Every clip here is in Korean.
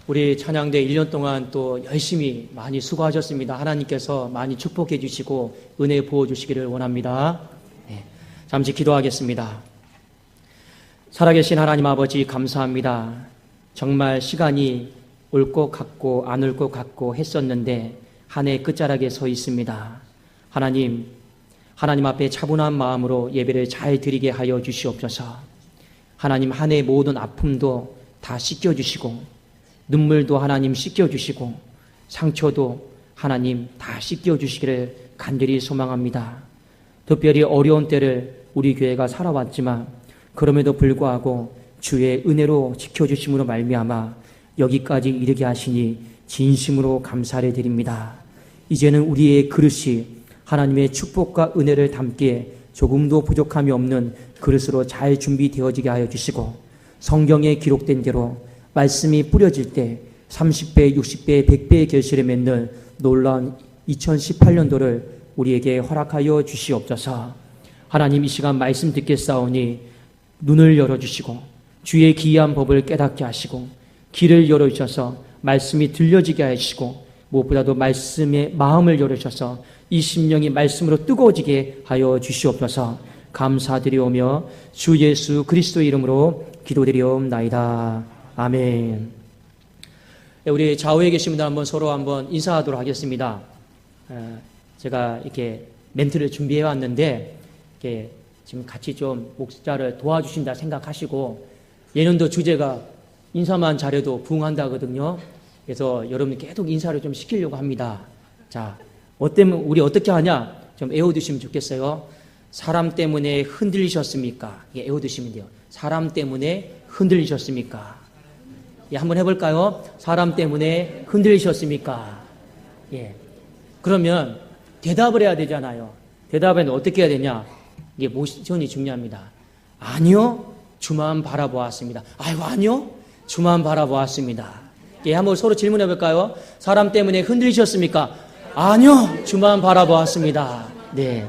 우리 찬양대 1년 동안 또 열심히 많이 수고하셨습니다. 하나님께서 많이 축복해 주시고 은혜 부어 주시기를 원합니다. 네, 잠시 기도하겠습니다. 살아계신 하나님 아버지 감사합니다. 정말 시간이 올 것 같고 안 올 것 같고 했었는데 한 해 끝자락에 서 있습니다. 하나님 앞에 차분한 마음으로 예배를 잘 드리게 하여 주시옵소서. 하나님 한 해의 모든 아픔도 다 씻겨주시고 눈물도 하나님 씻겨주시고 상처도 하나님 다 씻겨주시기를 간절히 소망합니다. 특별히 어려운 때를 우리 교회가 살아왔지만 그럼에도 불구하고 주의 은혜로 지켜주심으로 말미암아 여기까지 이르게 하시니 진심으로 감사를 드립니다. 이제는 우리의 그릇이 하나님의 축복과 은혜를 담기에 조금도 부족함이 없는 그릇으로 잘 준비되어지게 하여 주시고 성경에 기록된 대로 말씀이 뿌려질 때 30배, 60배, 100배의 결실을 맺는 놀라운 2018년도를 우리에게 허락하여 주시옵소서. 하나님 이 시간 말씀 듣겠사오니 눈을 열어주시고 주의 기이한 법을 깨닫게 하시고 길을 열어주셔서 말씀이 들려지게 하시고 무엇보다도 말씀의 마음을 열어주셔서 이 심령이 말씀으로 뜨거워지게 하여 주시옵소서. 감사드리오며 주 예수 그리스도의 이름으로 기도드리옵나이다. 아멘. 우리 좌우에 계신 분들 한번 서로 한번 인사하도록 하겠습니다. 제가 이렇게 멘트를 준비해 왔는데 이렇게 지금 같이 좀 목자를 도와주신다 생각하시고 예년도 주제가 인사만 잘해도 부흥한다거든요. 그래서 여러분 계속 인사를 좀 시키려고 합니다. 자, 우리 어떻게 하냐? 좀 애워두시면 좋겠어요. 사람 때문에 흔들리셨습니까? 예, 애워두시면 돼요. 사람 때문에 흔들리셨습니까? 예, 한번 해볼까요? 사람 때문에 흔들리셨습니까? 예. 그러면 대답을 해야 되잖아요. 대답은 어떻게 해야 되냐? 이게 모션이 중요합니다. 아니요, 주만 바라보았습니다. 아니요, 주만 바라보았습니다. 예, 한번 서로 질문해 볼까요? 사람 때문에 흔들리셨습니까? 아니요, 주만 바라보았습니다. 네.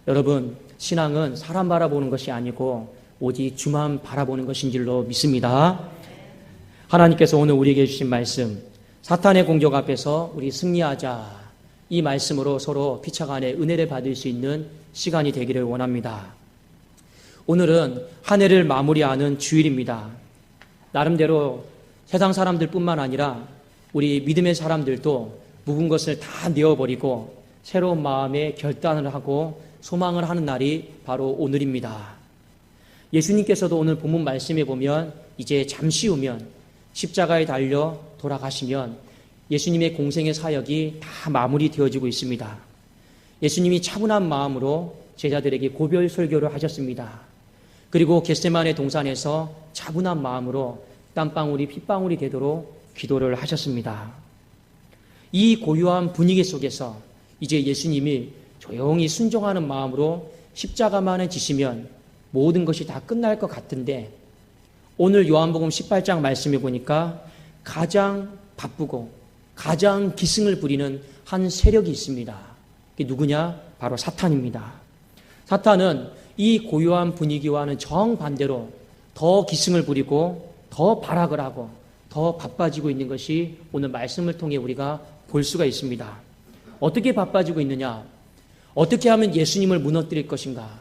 여러분, 신앙은 사람 바라보는 것이 아니고 오직 주만 바라보는 것인 줄로 믿습니다. 하나님께서 오늘 우리에게 주신 말씀, 사탄의 공격 앞에서 우리 승리하자, 이 말씀으로 서로 피차간에 은혜를 받을 수 있는 시간이 되기를 원합니다. 오늘은 한 해를 마무리하는 주일입니다. 나름대로 세상 사람들뿐만 아니라 우리 믿음의 사람들도 묵은 것을 다 내어버리고 새로운 마음의 결단을 하고 소망을 하는 날이 바로 오늘입니다. 예수님께서도 오늘 본문 말씀에 보면 이제 잠시 후면 십자가에 달려 돌아가시면 예수님의 공생의 사역이 다 마무리되어지고 있습니다. 예수님이 차분한 마음으로 제자들에게 고별 설교를 하셨습니다. 그리고 겟세마네 동산에서 차분한 마음으로 땀방울이 핏방울이 되도록 기도를 하셨습니다. 이 고요한 분위기 속에서 이제 예수님이 조용히 순종하는 마음으로 십자가만을 지시면 모든 것이 다 끝날 것 같은데 오늘 요한복음 18장 말씀해 보니까 가장 바쁘고 가장 기승을 부리는 한 세력이 있습니다. 그게 누구냐? 바로 사탄입니다. 사탄은 이 고요한 분위기와는 정반대로 더 기승을 부리고 더 발악을 하고 더 바빠지고 있는 것이 오늘 말씀을 통해 우리가 볼 수가 있습니다. 어떻게 바빠지고 있느냐? 어떻게 하면 예수님을 무너뜨릴 것인가?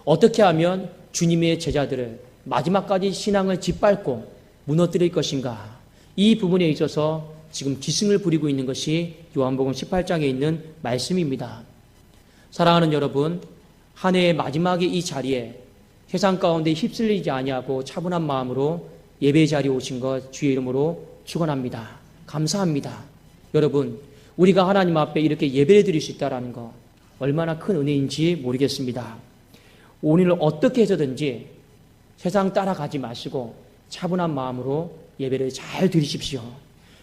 어떻게 하면 주님의 제자들을 마지막까지 신앙을 짓밟고 무너뜨릴 것인가? 이 부분에 있어서 지금 기승을 부리고 있는 것이 요한복음 18장에 있는 말씀입니다. 사랑하는 여러분, 한 해의 마지막의 이 자리에 세상 가운데 휩쓸리지 아니하고 차분한 마음으로 예배 자리에 오신 것 주의 이름으로 축원합니다. 감사합니다. 여러분, 우리가 하나님 앞에 이렇게 예배를 드릴 수 있다는 거 얼마나 큰 은혜인지 모르겠습니다. 오늘 어떻게 해서든지 세상 따라가지 마시고 차분한 마음으로 예배를 잘 드리십시오.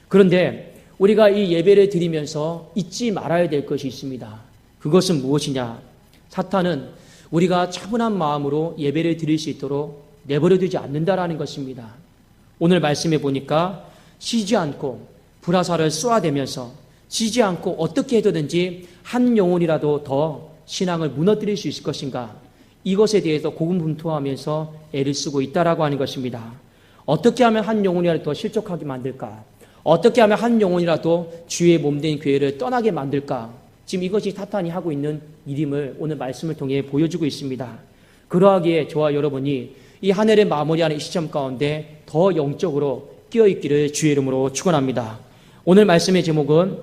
그런데 우리가 이 예배를 드리면서 잊지 말아야 될 것이 있습니다. 그것은 무엇이냐? 사탄은 우리가 차분한 마음으로 예배를 드릴 수 있도록 내버려두지 않는다라는 것입니다. 오늘 말씀해 보니까 쉬지 않고 불화살을 쏘아대면서 쉬지 않고 어떻게 해서든지 한 영혼이라도 더 신앙을 무너뜨릴 수 있을 것인가? 이것에 대해서 고군분투하면서 애를 쓰고 있다라고 하는 것입니다. 어떻게 하면 한 영혼이라도 더 실족하게 만들까? 어떻게 하면 한 영혼이라도 주의 몸된 교회를 떠나게 만들까? 지금 이것이 사탄이 하고 있는 일임을 오늘 말씀을 통해 보여주고 있습니다. 그러하기에 저와 여러분이 이 한 해를 마무리하는 이 시점 가운데 더 영적으로 끼어있기를 주의 이름으로 축원합니다. 오늘 말씀의 제목은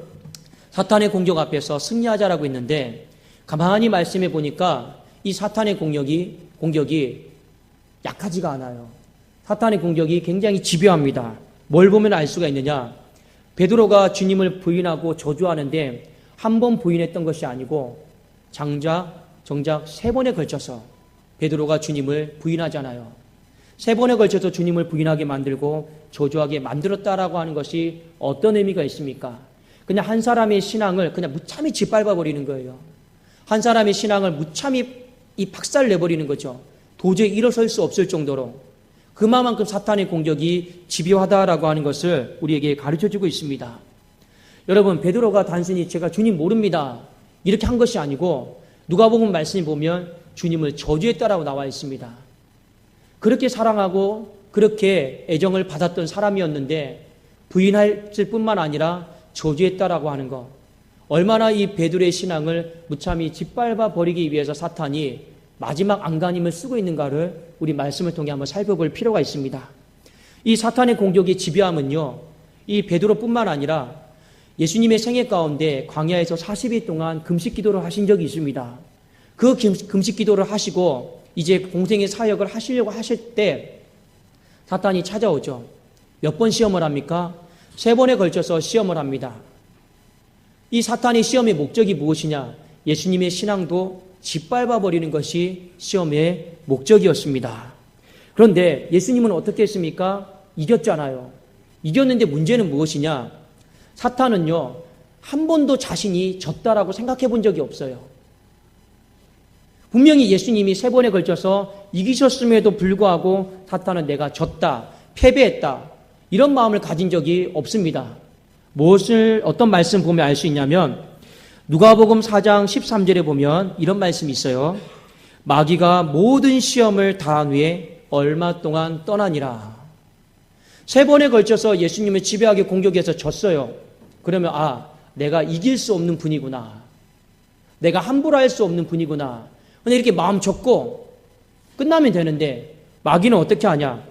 사탄의 공격 앞에서 승리하자라고 있는데, 가만히 말씀해 보니까 이 사탄의 공격이 약하지가 않아요. 사탄의 공격이 굉장히 집요합니다. 뭘 보면 알 수가 있느냐? 베드로가 주님을 부인하고 저주하는데 한 번 부인했던 것이 아니고 정작 3번에 걸쳐서 베드로가 주님을 부인하잖아요. 3번에 걸쳐서 주님을 부인하게 만들고 저주하게 만들었다라고 하는 것이 어떤 의미가 있습니까? 그냥 한 사람의 신앙을 그냥 무참히 짓밟아 버리는 거예요. 한 사람의 신앙을 무참히 박살 내버리는 거죠. 도저히 일어설 수 없을 정도로 그만큼 사탄의 공격이 집요하다라고 하는 것을 우리에게 가르쳐주고 있습니다. 여러분, 베드로가 단순히 제가 주님 모릅니다 이렇게 한 것이 아니고 누가복음 말씀을 보면 주님을 저주했다라고 나와 있습니다. 그렇게 사랑하고 그렇게 애정을 받았던 사람이었는데 부인할 뿐만 아니라 저주했다라고 하는 것, 얼마나 이 베드로의 신앙을 무참히 짓밟아 버리기 위해서 사탄이 마지막 안간힘을 쓰고 있는가를 우리 말씀을 통해 한번 살펴볼 필요가 있습니다. 이 사탄의 공격의 집요함은요, 이 베드로뿐만 아니라 예수님의 생애 가운데 광야에서 40일 동안 금식 기도를 하신 적이 있습니다. 그 금식 기도를 하시고 이제 공생의 사역을 하시려고 하실 때 사탄이 찾아오죠. 몇 번 시험을 합니까? 3번에 걸쳐서 시험을 합니다. 이 사탄의 시험의 목적이 무엇이냐? 예수님의 신앙도 짓밟아 버리는 것이 시험의 목적이었습니다. 그런데 예수님은 어떻게 했습니까? 이겼잖아요. 이겼는데 문제는 무엇이냐? 사탄은요, 한 번도 자신이 졌다라고 생각해 본 적이 없어요. 분명히 예수님이 3번에 걸쳐서 이기셨음에도 불구하고 사탄은 내가 졌다, 패배했다, 이런 마음을 가진 적이 없습니다. 어떤 말씀 보면 알 수 있냐면 누가복음 4장 13절에 보면 이런 말씀이 있어요. 마귀가 모든 시험을 다한 후에 얼마 동안 떠나니라. 3번에 걸쳐서 예수님을 지배하게 공격해서 졌어요. 그러면 내가 이길 수 없는 분이구나, 내가 함부로 할 수 없는 분이구나, 근데 이렇게 마음 접고 끝나면 되는데 마귀는 어떻게 하냐?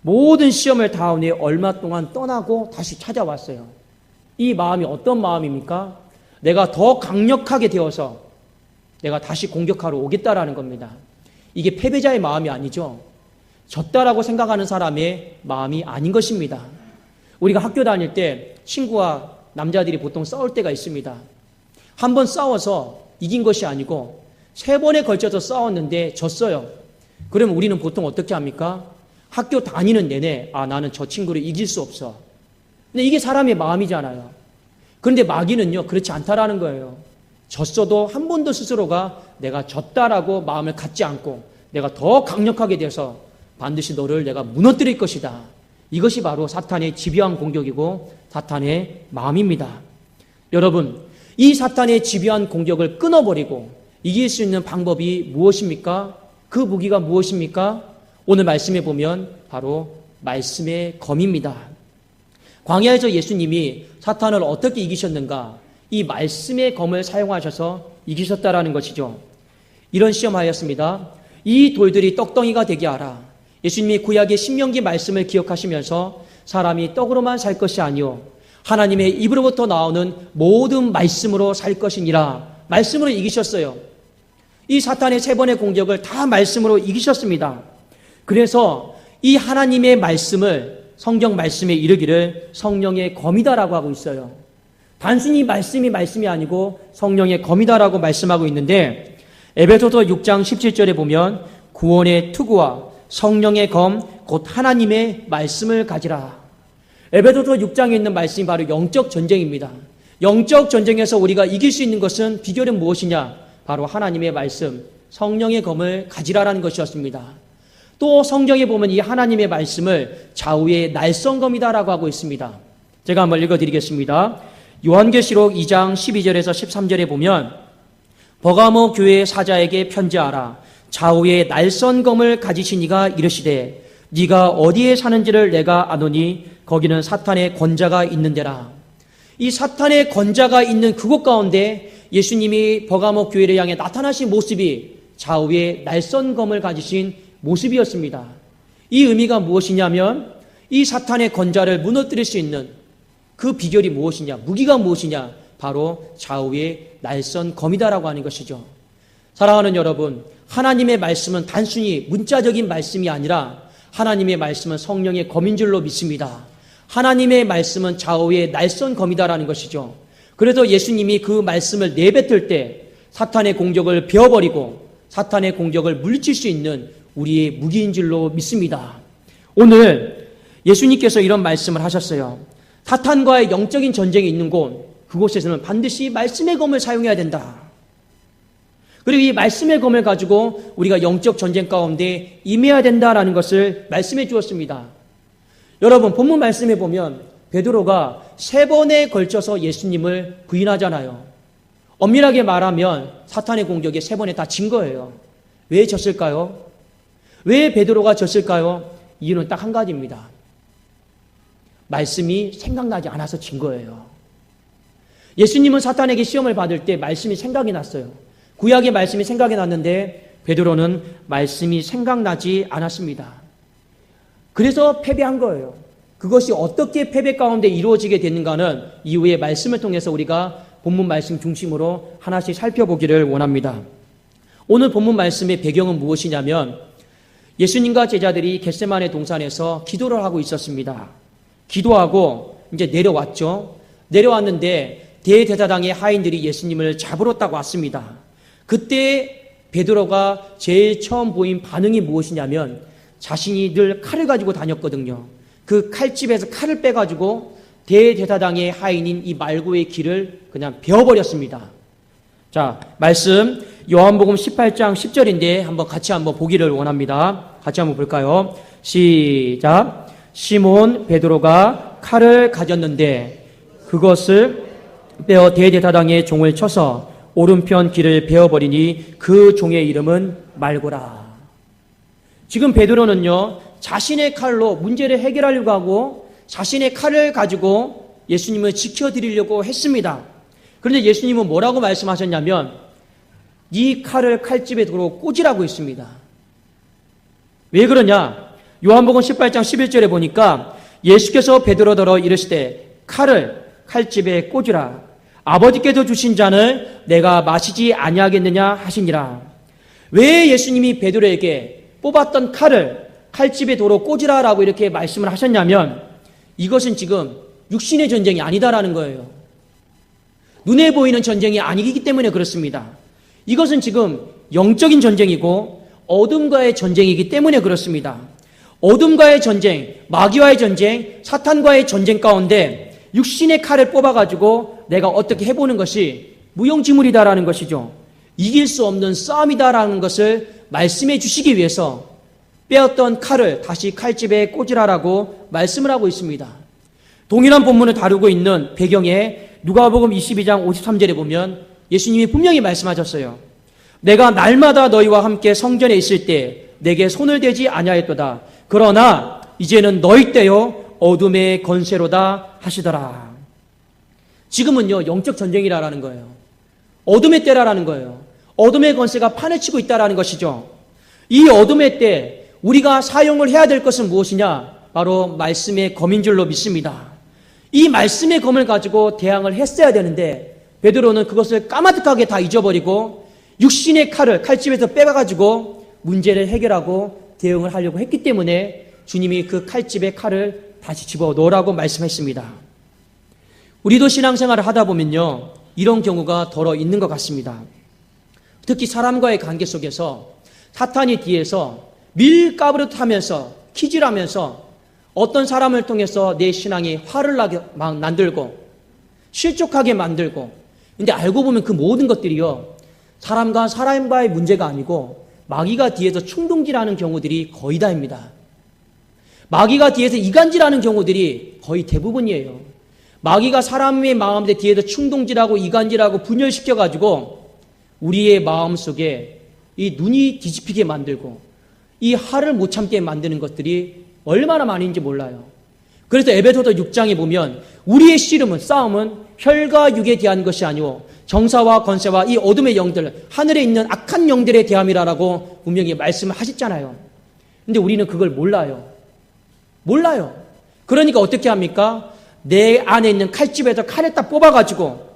모든 시험을 다한 후에 얼마 동안 떠나고 다시 찾아왔어요. 이 마음이 어떤 마음입니까? 내가 더 강력하게 되어서 내가 다시 공격하러 오겠다라는 겁니다. 이게 패배자의 마음이 아니죠. 졌다라고 생각하는 사람의 마음이 아닌 것입니다. 우리가 학교 다닐 때 친구와 남자들이 보통 싸울 때가 있습니다. 한 번 싸워서 이긴 것이 아니고 3번에 걸쳐서 싸웠는데 졌어요. 그러면 우리는 보통 어떻게 합니까? 학교 다니는 내내 나는 저 친구를 이길 수 없어. 근데 이게 사람의 마음이잖아요. 그런데 마귀는요, 그렇지 않다라는 거예요. 졌어도 한 번도 스스로가 내가 졌다라고 마음을 갖지 않고 내가 더 강력하게 돼서 반드시 너를 내가 무너뜨릴 것이다. 이것이 바로 사탄의 집요한 공격이고 사탄의 마음입니다. 여러분, 이 사탄의 집요한 공격을 끊어버리고 이길 수 있는 방법이 무엇입니까? 그 무기가 무엇입니까? 오늘 말씀에 보면 바로 말씀의 검입니다. 광야에서 예수님이 사탄을 어떻게 이기셨는가? 이 말씀의 검을 사용하셔서 이기셨다라는 것이죠. 이런 시험하였습니다. 이 돌들이 떡덩이가 되게 하라. 예수님이 구약의 신명기 말씀을 기억하시면서 사람이 떡으로만 살 것이 아니요 하나님의 입으로부터 나오는 모든 말씀으로 살 것이니라. 말씀으로 이기셨어요. 이 사탄의 3번의 공격을 다 말씀으로 이기셨습니다. 그래서 이 하나님의 말씀을 성경 말씀에 이르기를 성령의 검이다라고 하고 있어요. 단순히 말씀이 아니고 성령의 검이다라고 말씀하고 있는데 에베소서 6장 17절에 보면 구원의 투구와 성령의 검 곧 하나님의 말씀을 가지라. 에베소서 6장에 있는 말씀이 바로 영적 전쟁입니다. 영적 전쟁에서 우리가 이길 수 있는 것은 비결은 무엇이냐? 바로 하나님의 말씀, 성령의 검을 가지라라는 것이었습니다. 또 성경에 보면 이 하나님의 말씀을 좌우의 날성검이다라고 하고 있습니다. 제가 한번 읽어드리겠습니다. 요한계시록 2장 12절에서 13절에 보면 버가모 교회의 사자에게 편지하라. 좌우의 날선검을 가지신 이가 이르시되 네가 어디에 사는지를 내가 아노니 거기는 사탄의 권자가 있는 데라. 이 사탄의 권자가 있는 그곳 가운데 예수님이 버가모 교회를 향해 나타나신 모습이 좌우에 날선 검을 가지신 모습이었습니다. 이 의미가 무엇이냐면 이 사탄의 권자를 무너뜨릴 수 있는 그 비결이 무엇이냐, 무기가 무엇이냐, 바로 좌우에 날선 검이다라고 하는 것이죠. 사랑하는 여러분, 하나님의 말씀은 단순히 문자적인 말씀이 아니라 하나님의 말씀은 성령의 검인 줄로 믿습니다. 하나님의 말씀은 좌우의 날선 검이다라는 것이죠. 그래서 예수님이 그 말씀을 내뱉을 때 사탄의 공격을 베어버리고 사탄의 공격을 물리칠 수 있는 우리의 무기인 줄로 믿습니다. 오늘 예수님께서 이런 말씀을 하셨어요. 사탄과의 영적인 전쟁이 있는 곳, 그곳에서는 반드시 말씀의 검을 사용해야 된다. 그리고 이 말씀의 검을 가지고 우리가 영적 전쟁 가운데 임해야 된다라는 것을 말씀해 주었습니다. 여러분, 본문 말씀에 보면 베드로가 3번에 걸쳐서 예수님을 부인하잖아요. 엄밀하게 말하면 사탄의 공격에 3번에 다 진 거예요. 왜 졌을까요? 왜 베드로가 졌을까요? 이유는 딱 한 가지입니다. 말씀이 생각나지 않아서 진 거예요. 예수님은 사탄에게 시험을 받을 때 말씀이 생각이 났어요. 구약의 말씀이 생각이 났는데 베드로는 말씀이 생각나지 않았습니다. 그래서 패배한 거예요. 그것이 어떻게 패배 가운데 이루어지게 됐는가는 이후의 말씀을 통해서 우리가 본문 말씀 중심으로 하나씩 살펴보기를 원합니다. 오늘 본문 말씀의 배경은 무엇이냐면 예수님과 제자들이 겟세마네 동산에서 기도를 하고 있었습니다. 기도하고 이제 내려왔죠. 내려왔는데 대제사장의 하인들이 예수님을 잡으러 딱 왔습니다. 그때 베드로가 제일 처음 보인 반응이 무엇이냐면 자신이 늘 칼을 가지고 다녔거든요. 그 칼집에서 칼을 빼가지고 대제사장의 하인인 이 말고의 길을 그냥 베어버렸습니다. 자, 말씀 요한복음 18장 10절인데 한번 같이 한번 보기를 원합니다. 같이 한번 볼까요? 시작. 시몬 베드로가 칼을 가졌는데 그것을 빼어 대제사장의 종을 쳐서 오른편 귀를 베어버리니 그 종의 이름은 말고라. 지금 베드로는요, 자신의 칼로 문제를 해결하려고 하고 자신의 칼을 가지고 예수님을 지켜드리려고 했습니다. 그런데 예수님은 뭐라고 말씀하셨냐면 이 칼을 칼집에 도로 꽂으라고 했습니다. 왜 그러냐? 요한복음 18장 11절에 보니까 예수께서 베드로더러 이르시되 칼을 칼집에 꽂으라. 아버지께서 주신 잔을 내가 마시지 아니하겠느냐 하시니라. 왜 예수님이 베드로에게 뽑았던 칼을 칼집에 도로 꽂으라라고 이렇게 말씀을 하셨냐면 이것은 지금 육신의 전쟁이 아니다라는 거예요. 눈에 보이는 전쟁이 아니기 때문에 그렇습니다. 이것은 지금 영적인 전쟁이고 어둠과의 전쟁이기 때문에 그렇습니다. 어둠과의 전쟁, 마귀와의 전쟁, 사탄과의 전쟁 가운데 육신의 칼을 뽑아가지고 내가 어떻게 해보는 것이 무용지물이다라는 것이죠. 이길 수 없는 싸움이다라는 것을 말씀해 주시기 위해서 빼었던 칼을 다시 칼집에 꽂으라라고 말씀을 하고 있습니다. 동일한 본문을 다루고 있는 배경에 누가복음 22장 53절에 보면 예수님이 분명히 말씀하셨어요. 내가 날마다 너희와 함께 성전에 있을 때 내게 손을 대지 아니하였도다. 그러나 이제는 너희 때요 어둠의 권세로다 하시더라. 지금은요 영적 전쟁이라는 거예요. 어둠의 때라는 거예요. 어둠의 권세가 판을 치고 있다라는 것이죠. 이 어둠의 때 우리가 사용을 해야 될 것은 무엇이냐? 바로 말씀의 검인 줄로 믿습니다. 이 말씀의 검을 가지고 대항을 했어야 되는데 베드로는 그것을 까마득하게 다 잊어버리고 육신의 칼을 칼집에서 빼가지고 문제를 해결하고 대응을 하려고 했기 때문에 주님이 그 칼집에 칼을 다시 집어넣으라고 말씀했습니다. 우리도 신앙생활을 하다 보면요 이런 경우가 덜어 있는 것 같습니다. 특히 사람과의 관계 속에서 사탄이 뒤에서 밀가부르트 하면서 키질하면서 어떤 사람을 통해서 내 신앙이 화를 나게 막 만들고 실족하게 만들고 근데 알고 보면 그 모든 것들이요 사람과 사람과의 문제가 아니고 마귀가 뒤에서 충동질하는 경우들이 거의 다입니다. 마귀가 뒤에서 이간질하는 경우들이 거의 대부분이에요. 마귀가 사람의 마음에 뒤에서 충동질하고 이간질하고 분열시켜가지고 우리의 마음속에 이 눈이 뒤집히게 만들고 이 화를 못 참게 만드는 것들이 얼마나 많은지 몰라요. 그래서 에베소서 6장에 보면 우리의 씨름은 싸움은 혈과 육에 대한 것이 아니오 정사와 권세와 이 어둠의 영들 하늘에 있는 악한 영들에 대함이라고 분명히 말씀을 하셨잖아요. 근데 우리는 그걸 몰라요. 그러니까 어떻게 합니까? 내 안에 있는 칼집에서 칼을 딱 뽑아가지고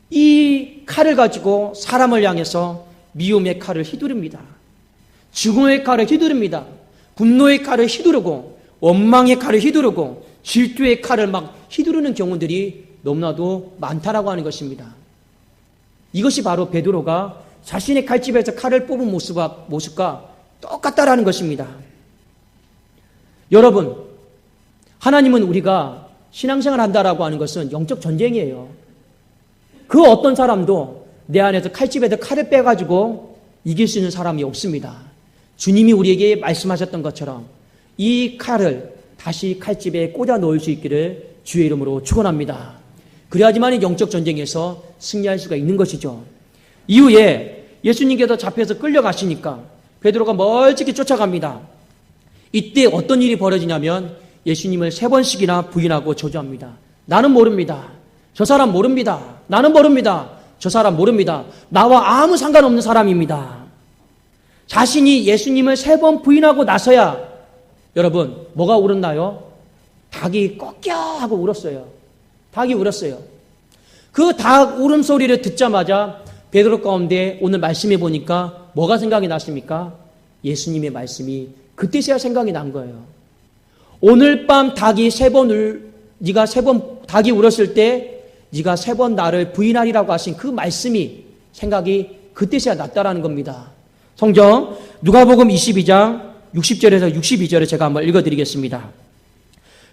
이 칼을 가지고 사람을 향해서 미움의 칼을 휘두릅니다. 증오의 칼을 휘두릅니다. 분노의 칼을 휘두르고 원망의 칼을 휘두르고 질투의 칼을 막 휘두르는 경우들이 너무나도 많다라고 하는 것입니다. 이것이 바로 베드로가 자신의 칼집에서 칼을 뽑은 모습과 똑같다라는 것입니다. 여러분, 하나님은 우리가 신앙생활 한다라고 하는 것은 영적 전쟁이에요. 그 어떤 사람도 내 안에서 칼집에서 칼을 빼가지고 이길 수 있는 사람이 없습니다. 주님이 우리에게 말씀하셨던 것처럼 이 칼을 다시 칼집에 꽂아 넣을 수 있기를 주의 이름으로 축원합니다. 그래야지만 영적 전쟁에서 승리할 수가 있는 것이죠. 이후에 예수님께서 잡혀서 끌려가시니까 베드로가 멀찍이 쫓아갑니다. 이때 어떤 일이 벌어지냐면 예수님을 3번씩이나 부인하고 저주합니다. 나는 모릅니다. 저 사람 모릅니다. 나는 모릅니다. 저 사람 모릅니다. 나와 아무 상관없는 사람입니다. 자신이 예수님을 3번 부인하고 나서야 여러분 뭐가 울었나요? 닭이 꺾여 하고 울었어요. 닭이 울었어요. 그 닭 울음소리를 듣자마자 베드로 가운데 오늘 말씀해 보니까 뭐가 생각이 났습니까? 예수님의 말씀이 그때서야 생각이 난 거예요. 오늘 밤 닭이 3번 네가 3번 닭이 울었을 때 네가 3번 나를 부인하리라고 하신 그 말씀이 생각이 그때서야 났다라는 겁니다. 성경 누가복음 22장 60절에서 62절에 제가 한번 읽어드리겠습니다.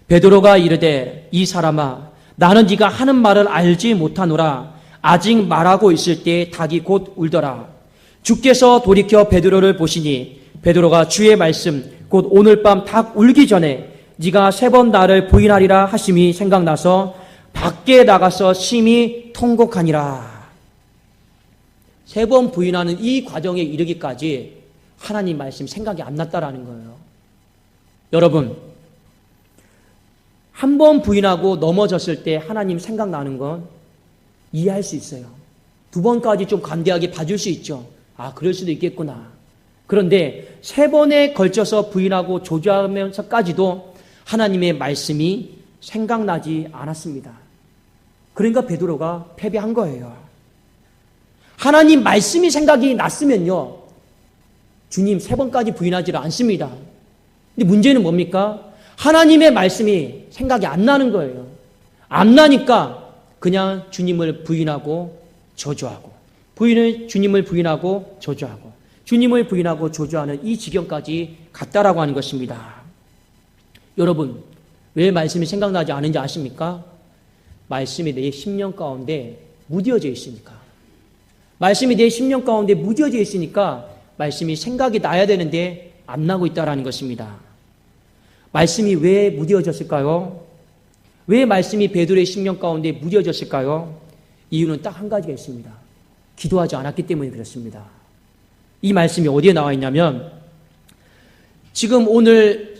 베드로가 이르되 이 사람아 나는 네가 하는 말을 알지 못하노라. 아직 말하고 있을 때 닭이 곧 울더라. 주께서 돌이켜 베드로를 보시니 베드로가 주의 말씀 곧 오늘 밤 닭 울기 전에 네가 3번 나를 부인하리라 하심이 생각나서 밖에 나가서 심히 통곡하니라. 3번 부인하는 이 과정에 이르기까지 하나님 말씀 생각이 안 났다라는 거예요. 여러분, 한 번 부인하고 넘어졌을 때 하나님 생각나는 건 이해할 수 있어요. 2번까지 좀 관대하게 봐줄 수 있죠. 아, 그럴 수도 있겠구나. 그런데 3번에 걸쳐서 부인하고 조주하면서까지도 하나님의 말씀이 생각나지 않았습니다. 그러니까 베드로가 패배한 거예요. 하나님 말씀이 생각이 났으면요, 주님 3번까지 부인하지를 않습니다. 근데 문제는 뭡니까? 하나님의 말씀이 생각이 안 나는 거예요. 안 나니까 그냥 주님을 부인하고 저주하고 주님을 부인하고 저주하고 주님을 부인하고 저주하는 이 지경까지 갔다라고 하는 것입니다. 여러분, 왜 말씀이 생각나지 않은지 아십니까? 말씀이 내 심령 가운데 무뎌져 있으니까. 말씀이 내 심령 가운데 무뎌져 있으니까 말씀이 생각이 나야 되는데 안 나고 있다라는 것입니다. 말씀이 왜 무뎌졌을까요? 왜 말씀이 베드로의 심령 가운데 무뎌졌을까요? 이유는 딱 한 가지가 있습니다. 기도하지 않았기 때문에 그렇습니다. 이 말씀이 어디에 나와 있냐면 지금 오늘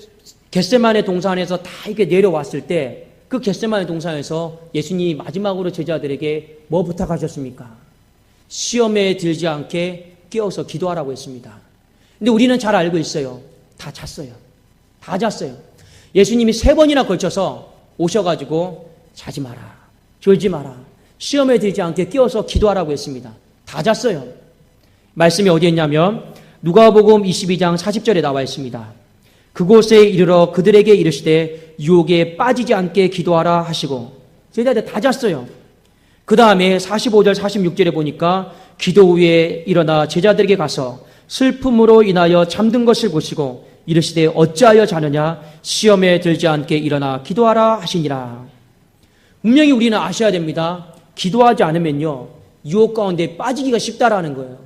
겟세마네 동산에서 다 이렇게 내려왔을 때 그 겟세마네 동산에서 예수님이 마지막으로 제자들에게 뭐 부탁하셨습니까? 시험에 들지 않게 깨어서 기도하라고 했습니다. 근데 우리는 잘 알고 있어요. 다 잤어요. 예수님이 3번이나 걸쳐서 오셔가지고 자지 마라, 졸지 마라, 시험에 들지 않게 깨어서 기도하라고 했습니다. 다 잤어요. 말씀이 어디에 있냐면 누가복음 22장 40절에 나와 있습니다. 그곳에 이르러 그들에게 이르시되 유혹에 빠지지 않게 기도하라 하시고, 제자들 다 잤어요. 그 다음에 45절 46절에 보니까 기도 후에 일어나 제자들에게 가서 슬픔으로 인하여 잠든 것을 보시고 이르시되 어찌하여 자느냐, 시험에 들지 않게 일어나 기도하라 하시니라. 분명히 우리는 아셔야 됩니다. 기도하지 않으면요, 유혹 가운데 빠지기가 쉽다라는 거예요.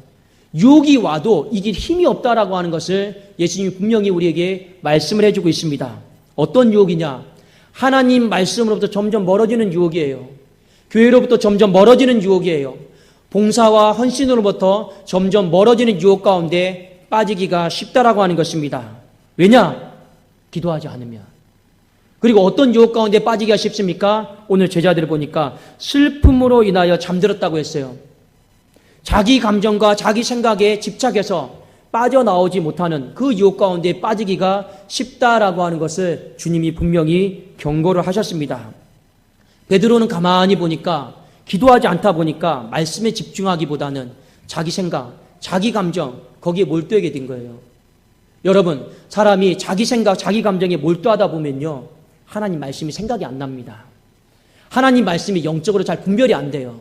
유혹이 와도 이길 힘이 없다라고 하는 것을 예수님이 분명히 우리에게 말씀을 해주고 있습니다. 어떤 유혹이냐? 하나님 말씀으로부터 점점 멀어지는 유혹이에요. 교회로부터 점점 멀어지는 유혹이에요. 봉사와 헌신으로부터 점점 멀어지는 유혹 가운데 빠지기가 쉽다라고 하는 것입니다. 왜냐? 기도하지 않으면. 그리고 어떤 유혹 가운데 빠지기가 쉽습니까? 오늘 제자들을 보니까 슬픔으로 인하여 잠들었다고 했어요. 자기 감정과 자기 생각에 집착해서 빠져나오지 못하는 그 유혹 가운데 빠지기가 쉽다라고 하는 것을 주님이 분명히 경고를 하셨습니다. 베드로는 가만히 보니까 기도하지 않다 보니까 말씀에 집중하기보다는 자기 생각, 자기 감정 거기에 몰두하게 된 거예요. 여러분, 사람이 자기 생각, 자기 감정에 몰두하다 보면요, 하나님 말씀이 생각이 안 납니다. 하나님 말씀이 영적으로 잘 분별이 안 돼요.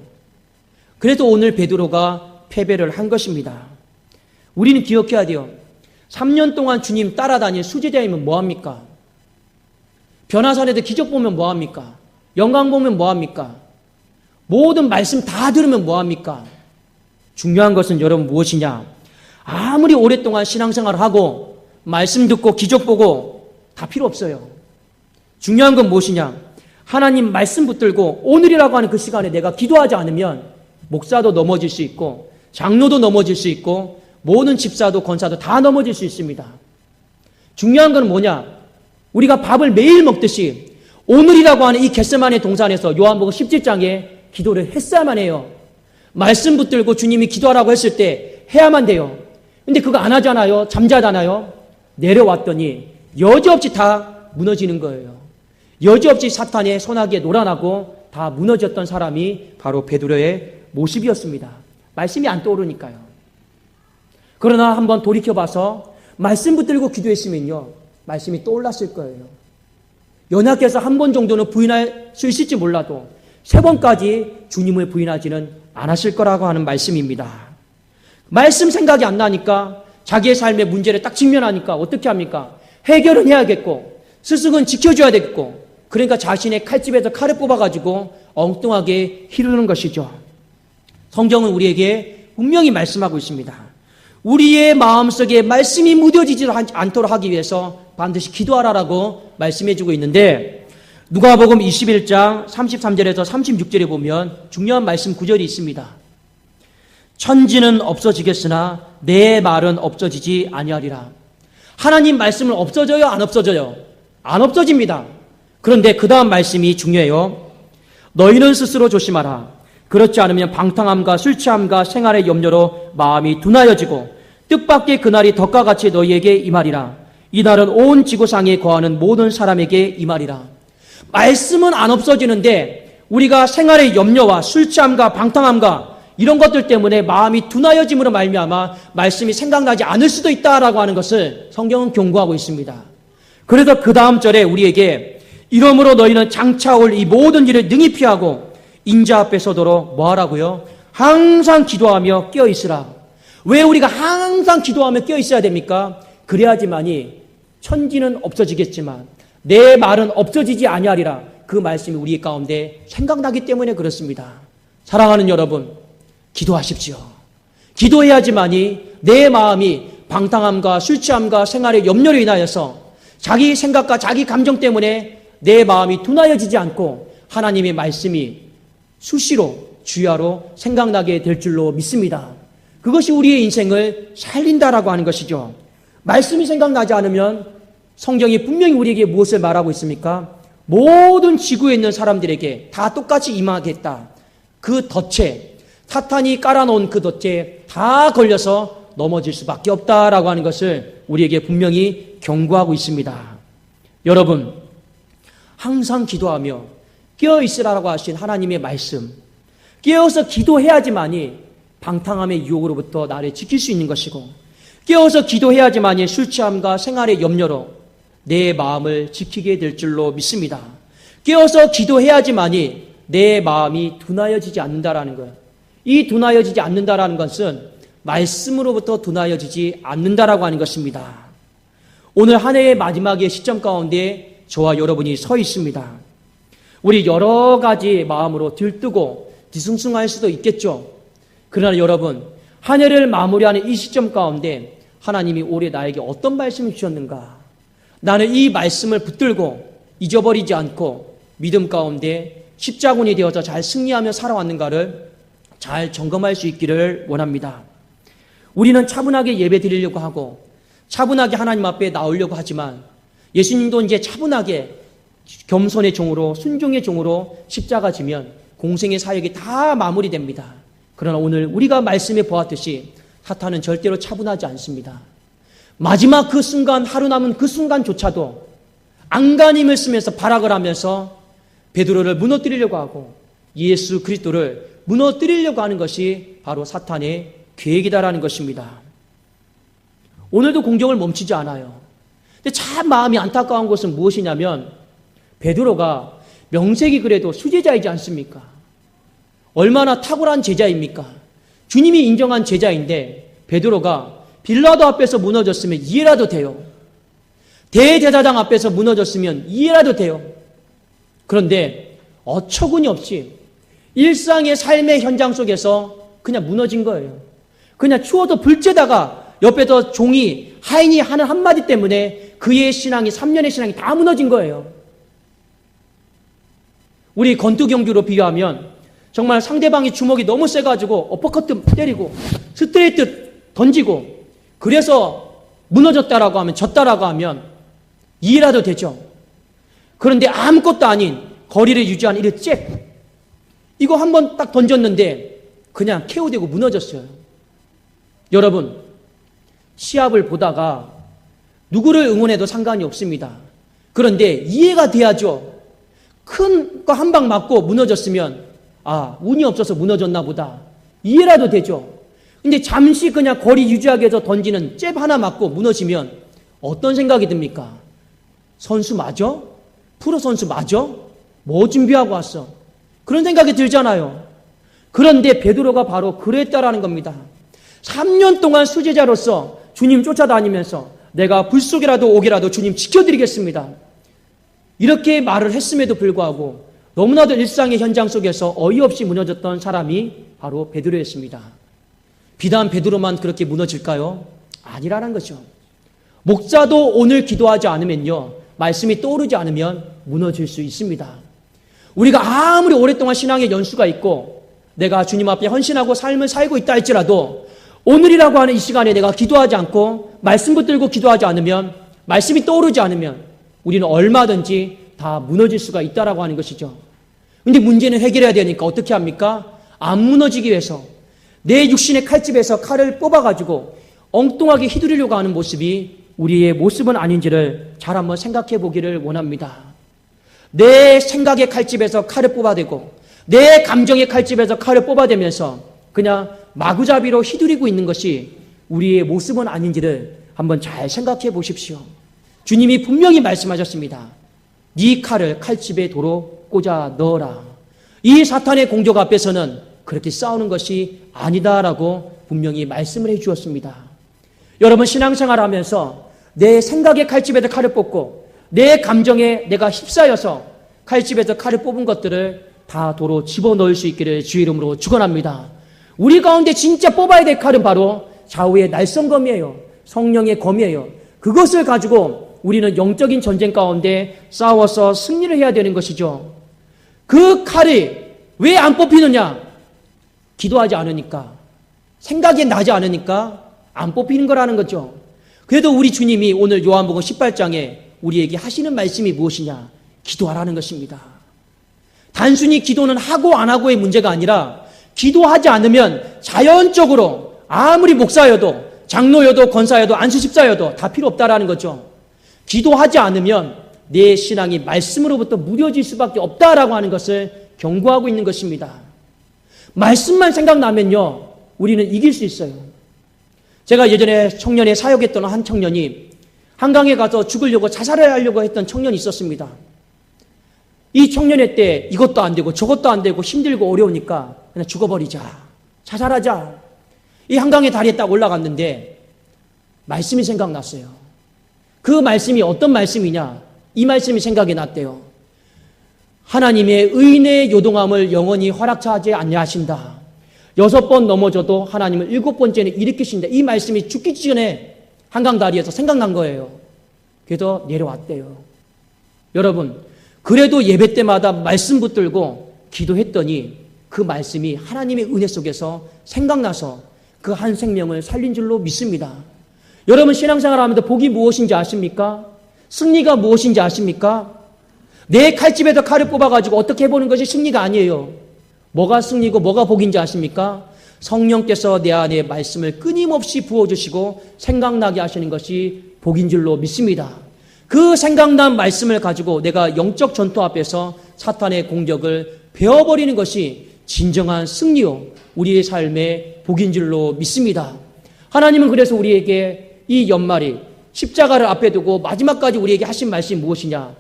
그래도 오늘 베드로가 패배를 한 것입니다. 우리는 기억해야 돼요. 3년 동안 주님 따라다닌 수제자이면 뭐합니까? 변화산에도 기적 보면 뭐합니까? 영광 보면 뭐합니까? 모든 말씀 다 들으면 뭐합니까? 중요한 것은 여러분 무엇이냐? 아무리 오랫동안 신앙생활을 하고 말씀 듣고 기적 보고 다 필요 없어요. 중요한 건 무엇이냐? 하나님 말씀 붙들고 오늘이라고 하는 그 시간에 내가 기도하지 않으면 목사도 넘어질 수 있고 장로도 넘어질 수 있고 모든 집사도 권사도 다 넘어질 수 있습니다. 중요한 건 뭐냐? 우리가 밥을 매일 먹듯이 오늘이라고 하는 이 겟세마네 동산에서 요한복음 17장에 기도를 했어야만 해요. 말씀 붙들고 주님이 기도하라고 했을 때 해야만 돼요. 근데 그거 안 하잖아요. 잠자잖아요. 내려왔더니 여지없이 다 무너지는 거예요. 여지없이 사탄의 소나기에 놀아나고 다 무너졌던 사람이 바로 베드로의 모습이었습니다. 말씀이 안 떠오르니까요. 그러나 한번 돌이켜봐서 말씀 붙들고 기도했으면요, 말씀이 떠올랐을 거예요. 연약해서 한 번 정도는 부인할 수 있을지 몰라도 3번까지 주님을 부인하지는 않았을 거라고 하는 말씀입니다. 말씀 생각이 안 나니까 자기의 삶의 문제를 딱 직면하니까 어떻게 합니까? 해결은 해야겠고 스승은 지켜줘야 되겠고, 그러니까 자신의 칼집에서 칼을 뽑아가지고 엉뚱하게 휘두르는 것이죠. 성경은 우리에게 분명히 말씀하고 있습니다. 우리의 마음속에 말씀이 무뎌지지 않도록 하기 위해서 반드시 기도하라라고 말씀해주고 있는데, 누가복음 21장 33절에서 36절에 보면 중요한 말씀 구절이 있습니다. 천지는 없어지겠으나 내 말은 없어지지 아니하리라. 하나님 말씀은 없어져요? 안 없어져요? 안 없어집니다. 그런데 그 다음 말씀이 중요해요. 너희는 스스로 조심하라. 그렇지 않으면 방탕함과 술 취함과 생활의 염려로 마음이 둔하여지고 뜻밖의 그날이 덕과 같이 너희에게 임하리라. 이날은 온 지구상에 거하는 모든 사람에게 임하리라. 말씀은 안 없어지는데 우리가 생활의 염려와 술 취함과 방탕함과 이런 것들 때문에 마음이 둔하여짐으로 말미암아 말씀이 생각나지 않을 수도 있다라고 하는 것을 성경은 경고하고 있습니다. 그래서 그 다음 절에 우리에게 이러므로 너희는 장차 올 이 모든 일을 능히 피하고 인자 앞에 서도록 뭐 하라고요? 항상 기도하며 깨어있으라. 왜 우리가 항상 기도하며 깨어있어야 됩니까? 그래야지만이 천지는 없어지겠지만 내 말은 없어지지 아니하리라. 그 말씀이 우리 가운데 생각나기 때문에 그렇습니다. 사랑하는 여러분, 기도하십시오. 기도해야지만이 내 마음이 방탕함과 술 취함과 생활의 염려로 인하여서 자기 생각과 자기 감정 때문에 내 마음이 둔하여지지 않고 하나님의 말씀이 수시로 주야로 생각나게 될 줄로 믿습니다. 그것이 우리의 인생을 살린다라고 하는 것이죠. 말씀이 생각나지 않으면 성경이 분명히 우리에게 무엇을 말하고 있습니까? 모든 지구에 있는 사람들에게 다 똑같이 임하겠다. 그 덫에, 사탄이 깔아놓은 그 덫에 다 걸려서 넘어질 수밖에 없다라고 하는 것을 우리에게 분명히 경고하고 있습니다. 여러분, 항상 기도하며 깨어있으라고 하신 하나님의 말씀, 깨어서 기도해야지만이 방탕함의 유혹으로부터 나를 지킬 수 있는 것이고, 깨어서 기도해야지만이 술 취함과 생활의 염려로 내 마음을 지키게 될 줄로 믿습니다. 깨어서 기도해야지만이 내 마음이 둔하여지지 않는다라는 거예요. 이 둔하여지지 않는다라는 것은 말씀으로부터 둔하여지지 않는다라고 하는 것입니다. 오늘 한 해의 마지막의 시점 가운데 저와 여러분이 서 있습니다. 우리 여러 가지 마음으로 들뜨고 뒤숭숭할 수도 있겠죠. 그러나 여러분, 한 해를 마무리하는 이 시점 가운데 하나님이 올해 나에게 어떤 말씀을 주셨는가? 나는 이 말씀을 붙들고 잊어버리지 않고 믿음 가운데 십자군이 되어서 잘 승리하며 살아왔는가를 잘 점검할 수 있기를 원합니다. 우리는 차분하게 예배 드리려고 하고 차분하게 하나님 앞에 나오려고 하지만 예수님도 이제 차분하게 겸손의 종으로 순종의 종으로 십자가 지면 공생의 사역이 다 마무리됩니다. 그러나 오늘 우리가 말씀에 보았듯이 사탄은 절대로 차분하지 않습니다. 마지막 그 순간, 하루 남은 그 순간조차도 안간힘을 쓰면서 발악을 하면서 베드로를 무너뜨리려고 하고 예수 그리스도를 무너뜨리려고 하는 것이 바로 사탄의 계획이다라는 것입니다. 오늘도 공격을 멈추지 않아요. 근데 참 마음이 안타까운 것은 무엇이냐면 베드로가 명색이 그래도 수제자이지 않습니까? 얼마나 탁월한 제자입니까? 주님이 인정한 제자인데 베드로가 빌라도 앞에서 무너졌으면 이해라도 돼요. 대제사장 앞에서 무너졌으면 이해라도 돼요. 그런데 어처구니 없이 일상의 삶의 현장 속에서 그냥 무너진 거예요. 그냥 추워도 불쬐다가 옆에서 종이 하인이 하는 한마디 때문에 그의 신앙이 3년의 신앙이 다 무너진 거예요. 우리 권투 경기로 비유하면 정말 상대방이 주먹이 너무 세가지고 어퍼커트 때리고 스트레이트 던지고 그래서 무너졌다라고 하면 졌다라고 하면 이해라도 되죠. 그런데 아무것도 아닌 거리를 유지한 이를 잽 이거 한번 딱 던졌는데 그냥 KO되고 무너졌어요. 여러분 시합을 보다가 누구를 응원해도 상관이 없습니다. 그런데 이해가 돼야죠. 큰 거 한 방 맞고 무너졌으면 운이 없어서 무너졌나 보다. 이해라도 되죠. 근데 잠시 그냥 거리 유지하기 위해서 던지는 잽 하나 맞고 무너지면 어떤 생각이 듭니까? 선수 맞아? 프로 선수 맞아? 뭐 준비하고 왔어? 그런 생각이 들잖아요. 그런데 베드로가 바로 그랬다라는 겁니다. 3년 동안 수제자로서 주님 쫓아다니면서 내가 불 속이라도 오기라도 주님 지켜드리겠습니다. 이렇게 말을 했음에도 불구하고 너무나도 일상의 현장 속에서 어이없이 무너졌던 사람이 바로 베드로였습니다. 비단 베드로만 그렇게 무너질까요? 아니라는 거죠. 목자도 오늘 기도하지 않으면요, 말씀이 떠오르지 않으면 무너질 수 있습니다. 우리가 아무리 오랫동안 신앙의 연수가 있고 내가 주님 앞에 헌신하고 삶을 살고 있다 할지라도 오늘이라고 하는 이 시간에 내가 기도하지 않고 말씀 붙들고 기도하지 않으면, 말씀이 떠오르지 않으면 우리는 얼마든지 다 무너질 수가 있다라고 하는 것이죠. 근데 문제는 해결해야 되니까 어떻게 합니까? 안 무너지기 위해서 내 육신의 칼집에서 칼을 뽑아가지고 엉뚱하게 휘두르려고 하는 모습이 우리의 모습은 아닌지를 잘 한번 생각해 보기를 원합니다. 내 생각의 칼집에서 칼을 뽑아대고 내 감정의 칼집에서 칼을 뽑아대면서 그냥 마구잡이로 휘두르고 있는 것이 우리의 모습은 아닌지를 한번 잘 생각해 보십시오. 주님이 분명히 말씀하셨습니다. 네 칼을 칼집에 도로 꽂아 넣어라. 이 사탄의 공격 앞에서는 그렇게 싸우는 것이 아니다라고 분명히 말씀을 해 주었습니다. 여러분 신앙생활 하면서 내 생각의 칼집에서 칼을 뽑고 내 감정에 내가 휩싸여서 칼집에서 칼을 뽑은 것들을 다 도로 집어넣을 수 있기를 주의 이름으로 축원합니다. 우리 가운데 진짜 뽑아야 될 칼은 바로 좌우의 날성검이에요. 성령의 검이에요. 그것을 가지고 우리는 영적인 전쟁 가운데 싸워서 승리를 해야 되는 것이죠. 그 칼이 왜 안 뽑히느냐? 기도하지 않으니까, 생각이 나지 않으니까 안 뽑히는 거라는 거죠. 그래도 우리 주님이 오늘 요한복음 18장에 우리에게 하시는 말씀이 무엇이냐? 기도하라는 것입니다. 단순히 기도는 하고 안 하고의 문제가 아니라 기도하지 않으면 자연적으로 아무리 목사여도 장로여도 권사여도 안수집사여도 다 필요 없다라는 거죠. 기도하지 않으면 내 신앙이 말씀으로부터 무뎌질 수밖에 없다라고 하는 것을 경고하고 있는 것입니다. 말씀만 생각나면요, 우리는 이길 수 있어요. 제가 예전에 청년에 사역했던 한 청년이 한강에 가서 죽으려고 자살을 하려고 했던 청년이 있었습니다. 이 청년회 때 이것도 안 되고 저것도 안 되고 힘들고 어려우니까 그냥 죽어버리자, 자살하자. 이 한강의 다리에 딱 올라갔는데 말씀이 생각났어요. 그 말씀이 어떤 말씀이냐? 이 말씀이 생각이 났대요. 하나님의 의인의 요동함을 영원히 허락하지 아니하신다. 6번 넘어져도 하나님은 7번째는 일으키신다. 이 말씀이 죽기 전에 한강 다리에서 생각난 거예요. 그래서 내려왔대요. 여러분, 그래도 예배 때마다 말씀 붙들고 기도했더니 그 말씀이 하나님의 은혜 속에서 생각나서 그 한 생명을 살린 줄로 믿습니다. 여러분 신앙생활 하면서 복이 무엇인지 아십니까? 승리가 무엇인지 아십니까? 내 칼집에서 칼을 뽑아가지고 어떻게 해보는 것이 승리가 아니에요. 뭐가 승리고 뭐가 복인지 아십니까? 성령께서 내 안에 말씀을 끊임없이 부어주시고 생각나게 하시는 것이 복인 줄로 믿습니다. 그 생각난 말씀을 가지고 내가 영적 전투 앞에서 사탄의 공격을 베어버리는 것이 진정한 승리요, 우리의 삶의 복인 줄로 믿습니다. 하나님은 그래서 우리에게 이 연말이 십자가를 앞에 두고 마지막까지 우리에게 하신 말씀이 무엇이냐?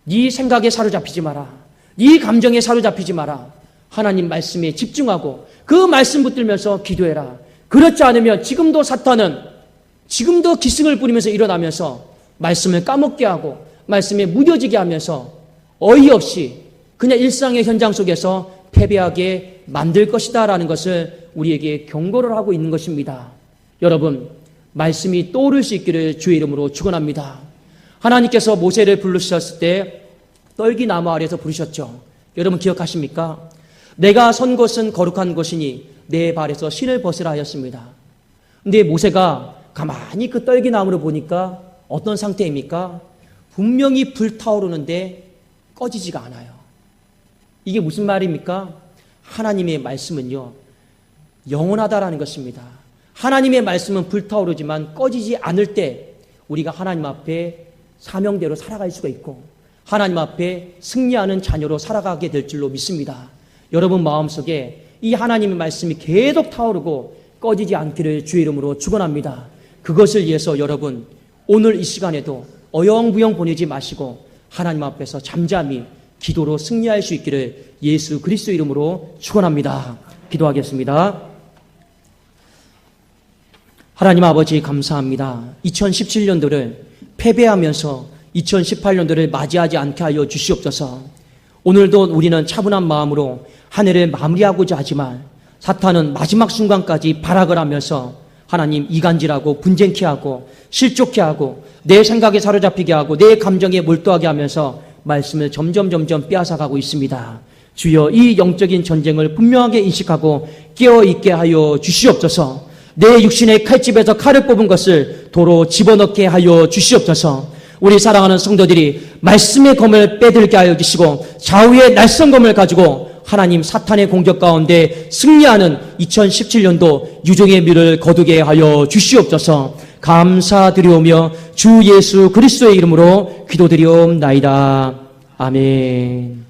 네 생각에 사로잡히지 마라. 네 감정에 사로잡히지 마라. 하나님 말씀에 집중하고 그 말씀 붙들면서 기도해라. 그렇지 않으면 지금도 사탄은 지금도 기승을 부리면서 일어나면서 말씀을 까먹게 하고 말씀에 무뎌지게 하면서 어이없이 그냥 일상의 현장 속에서 패배하게 만들 것이다 라는 것을 우리에게 경고를 하고 있는 것입니다. 여러분, 말씀이 떠오를 수 있기를 주의 이름으로 축원합니다. 하나님께서 모세를 부르셨을 때 떨기나무 아래에서 부르셨죠. 여러분 기억하십니까? 내가 선 곳은 거룩한 곳이니 내 발에서 신을 벗으라 하였습니다. 근데 모세가 가만히 그 떨기나무를 보니까 어떤 상태입니까? 분명히 불타오르는데 꺼지지가 않아요. 이게 무슨 말입니까? 하나님의 말씀은요, 영원하다라는 것입니다. 하나님의 말씀은 불타오르지만 꺼지지 않을 때 우리가 하나님 앞에 사명대로 살아갈 수가 있고 하나님 앞에 승리하는 자녀로 살아가게 될 줄로 믿습니다. 여러분 마음속에 이 하나님의 말씀이 계속 타오르고 꺼지지 않기를 주의 이름으로 축원합니다. 그것을 위해서 여러분 오늘 이 시간에도 어영부영 보내지 마시고 하나님 앞에서 잠잠히 기도로 승리할 수 있기를 예수 그리스도 이름으로 축원합니다. 기도하겠습니다. 하나님 아버지 감사합니다. 2017년도를 패배하면서 2018년도를 맞이하지 않게 하여 주시옵소서. 오늘도 우리는 차분한 마음으로 한 해를 마무리하고자 하지만 사탄은 마지막 순간까지 발악을 하면서 하나님 이간질하고 분쟁케 하고 실족케 하고 내 생각에 사로잡히게 하고 내 감정에 몰두하게 하면서 말씀을 점점 빼앗아가고 있습니다. 주여 이 영적인 전쟁을 분명하게 인식하고 깨어있게 하여 주시옵소서. 내 육신의 칼집에서 칼을 뽑은 것을 도로 집어넣게 하여 주시옵소서. 우리 사랑하는 성도들이 말씀의 검을 빼들게 하여 주시고 좌우의 날선 검을 가지고 하나님 사탄의 공격 가운데 승리하는 2017년도 유종의 미를 거두게 하여 주시옵소서. 감사드리오며 주 예수 그리스도의 이름으로 기도드리옵나이다. 아멘.